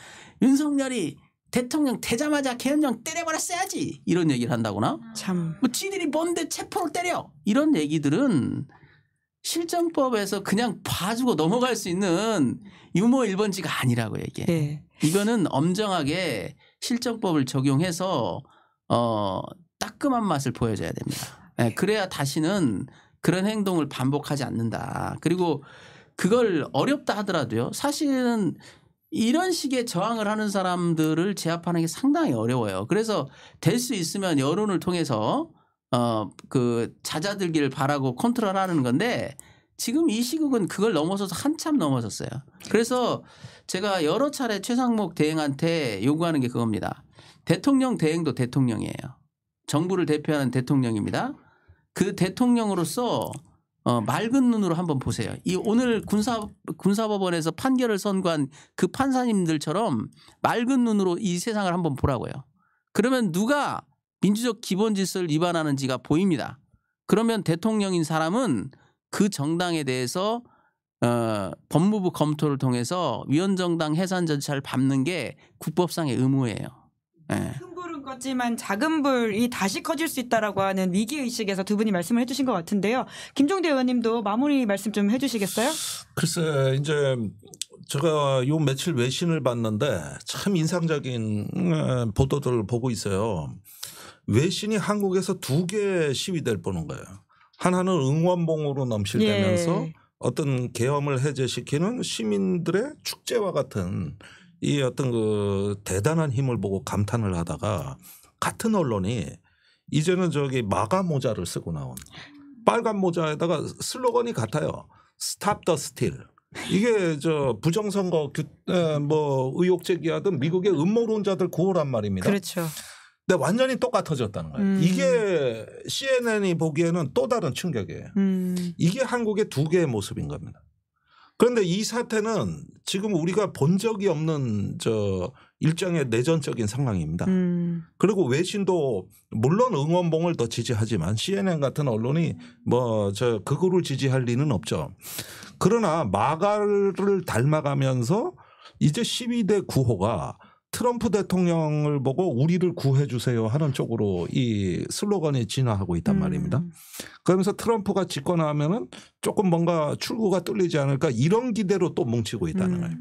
윤석열이 대통령 되자마자 계엄령 때려버렸어야지 이런 얘기를 한다거나
참.
뭐 지들이 뭔데 체포를 때려 이런 얘기들은 실정법에서 그냥 봐주고 넘어갈 수 있는 유머 1번지가 아니라고 얘기해.
네.
이거는 엄정하게 실정법을 적용해서 따끔한 맛을 보여줘야 됩니다. 네, 그래야 다시는 그런 행동을 반복하지 않는다. 그리고 그걸 어렵다 하더라도요. 사실은 이런 식의 저항을 하는 사람들을 제압하는 게 상당히 어려워요. 그래서 될 수 있으면 여론을 통해서 그 잦아들기를 바라고 컨트롤하는 건데 지금 이 시국은 그걸 넘어서서 한참 넘어섰어요. 그래서 제가 여러 차례 최상목 대행한테 요구하는 게 그겁니다. 대통령 대행도 대통령이에요. 정부를 대표하는 대통령입니다. 그 대통령으로서 맑은 눈으로 한번 보세요. 이 오늘 군사법원에서 판결을 선고한 그 판사님들처럼 맑은 눈으로 이 세상을 한번 보라고요. 그러면 누가 민주적 기본 질서를 위반하는지가 보입니다. 그러면 대통령인 사람은 그 정당에 대해서 법무부 검토를 통해서 위헌정당 해산 절차를 밟는 게 국법상의 의무예요. 네.
큰 불은 껐지만 작은 불이 다시 커질 수 있다라고 하는 위기의식에서 두 분이 말씀을 해 주신 것 같은데요. 김종대 의원님도 마무리 말씀 좀 해 주시겠어요?
글쎄 이제 제가 요 며칠 외신을 봤는데 참 인상적인 보도들을 보고 있어요. 외신이 한국에서 2개 시위대를 보는 거예요. 하나는 응원봉으로 넘실대면서
예.
어떤 계엄을 해제시키는 시민들의 축제와 같은 이 어떤 그 대단한 힘을 보고 감탄을 하다가 같은 언론이 이제는 저기 마가 모자를 쓰고 나온 빨간 모자에다가 슬로건이 같아요. Stop the Steal. 이게 저 부정선거 뭐 의혹 제기하던 미국의 음모론자들 구호란 말입니다.
그렇죠.
근데 완전히 똑같아졌다는 거예요. 이게 CNN이 보기에는 또 다른 충격이에요. 이게 한국의 2개의 모습인 겁니다. 그런데 이 사태는 지금 우리가 본 적이 없는 저 일종의 내전적인 상황입니다. 그리고 외신도 물론 응원봉을 더 지지하지만 CNN 같은 언론이 뭐 저 극우를 지지할 리는 없죠. 그러나 마가를 닮아가면서 이제 12대 구호가 트럼프 대통령을 보고 우리를 구해 주세요 하는 쪽으로 이 슬로건이 진화하고 있단 말입니다. 그러면서 트럼프가 집권하면은 조금 뭔가 출구가 뚫리지 않을까 이런 기대로 또 뭉치고 있다는 거예요.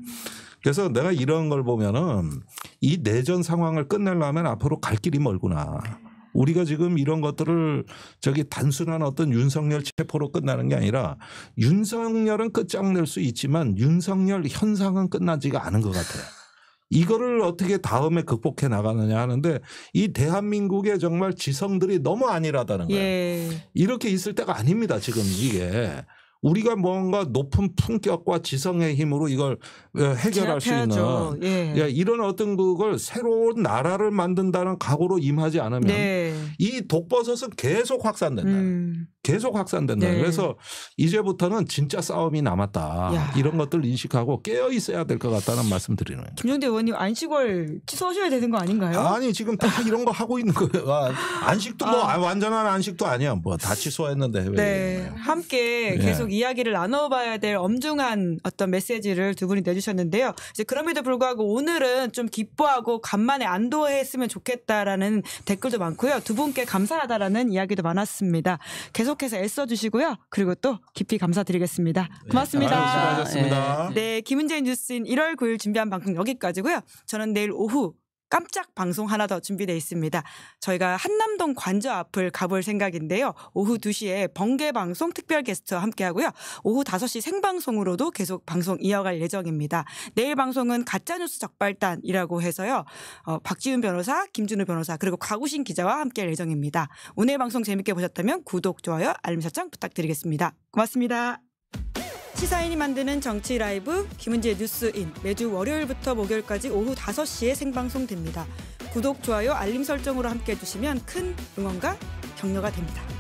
그래서 내가 이런 걸 보면은 이 내전 상황을 끝내려면 앞으로 갈 길이 멀구나. 우리가 지금 이런 것들을 저기 단순한 어떤 윤석열 체포로 끝나는 게 아니라 윤석열은 끝장낼 수 있지만 윤석열 현상은 끝나지가 않은 것 같아요. 이거를 어떻게 다음에 극복해 나가느냐 하는데 이 대한민국의 정말 지성들이 너무 안일하다는 거예요.
예.
이렇게 있을 때가 아닙니다. 지금 이게. 우리가 뭔가 높은 품격과 지성의 힘으로 이걸 해결할 수 있는
예.
이런 어떤 그걸 새로운 나라를 만든다는 각오로 임하지 않으면
네.
이 독버섯은 계속 확산된다. 계속 확산된다.
네.
그래서 이제부터는 진짜 싸움이 남았다.
야.
이런 것들 인식하고 깨어 있어야 될 것 같다는 말씀 드리는 거예요.
김종대 의원님 안식월 취소하셔야 되는 거 아닌가요?
아니 지금 다 이런 거 하고 있는 거예요. 안식도 뭐 완전한 안식도 아니야. 뭐 다 취소했는데.
네. 함께 계속 이야기를 나눠봐야 될 엄중한 어떤 메시지를 두 분이 내주셨는데요. 이제 그럼에도 불구하고 오늘은 좀 기뻐하고 간만에 안도했으면 좋겠다라는 댓글도 많고요. 두 분께 감사하다라는 이야기도 많았습니다. 계속해서 애써주시고요. 그리고 또 깊이 감사드리겠습니다. 고맙습니다.
수고하셨습니다.
네, 김은재의 뉴스인 1월 9일 준비한 방송 여기까지고요. 저는 내일 오후 깜짝 방송 하나 더 준비되어 있습니다. 저희가 한남동 관저 앞을 가볼 생각인데요. 오후 2시에 번개 방송 특별 게스트와 함께하고요. 오후 5시 생방송으로도 계속 방송 이어갈 예정입니다. 내일 방송은 가짜뉴스 적발단이라고 해서요. 박지훈 변호사, 김준우 변호사 그리고 곽우신 기자와 함께할 예정입니다. 오늘 방송 재밌게 보셨다면 구독, 좋아요, 알림 설정 부탁드리겠습니다. 고맙습니다. 시사인이 만드는 정치 라이브 김은지의 뉴스인 매주 월요일부터 목요일까지 오후 5시에 생방송됩니다. 구독, 좋아요, 알림 설정으로 함께해 주시면 큰 응원과 격려가 됩니다.